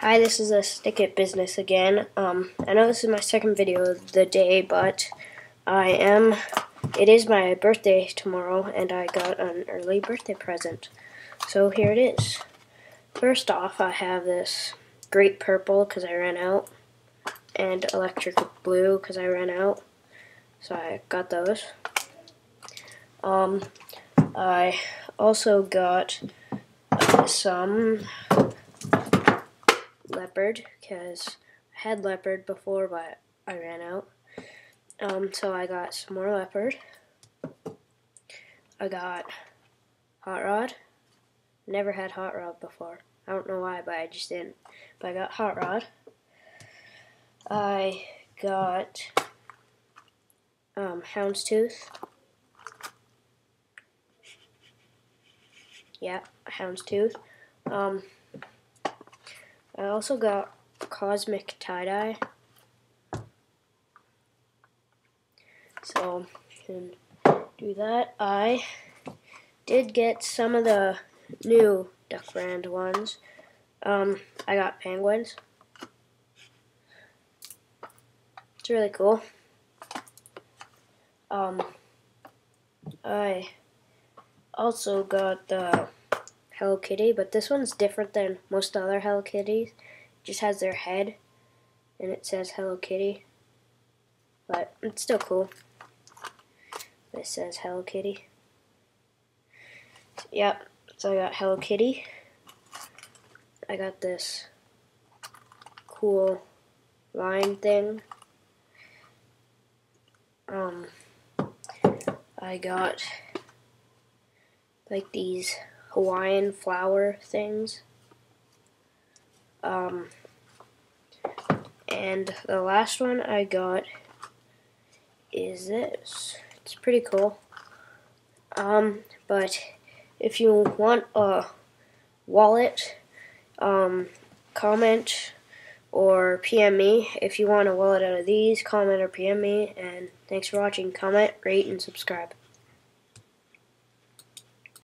Hi, this is a Stick It Business again. I know this is my second video of the day, but it is my birthday tomorrow, and I got an early birthday present. So here it is. First off, I have this grape purple because I ran out, and electric blue because I ran out. So I got those. I also got some leopard because I had leopard before, but I ran out. So I got some more leopard. I got hot rod. Never had hot rod before. I don't know why, but I just didn't. But I got hot rod. I got houndstooth. Yeah, houndstooth. I also got cosmic tie-dye. So, can do that. I did get some of the new Duck Brand ones. I got penguins. It's really cool. I also got the Hello Kitty, but this one's different than most other Hello Kitties. It just has their head, and it says Hello Kitty. But it's still cool. It says Hello Kitty. Yep, so I got Hello Kitty. I got this cool line thing. I got like these Hawaiian flower things. And the last one I got is this. It's pretty cool. But if you want a wallet, comment or PM me. If you want a wallet out of these, comment or PM me. And thanks for watching. Comment, rate, and subscribe.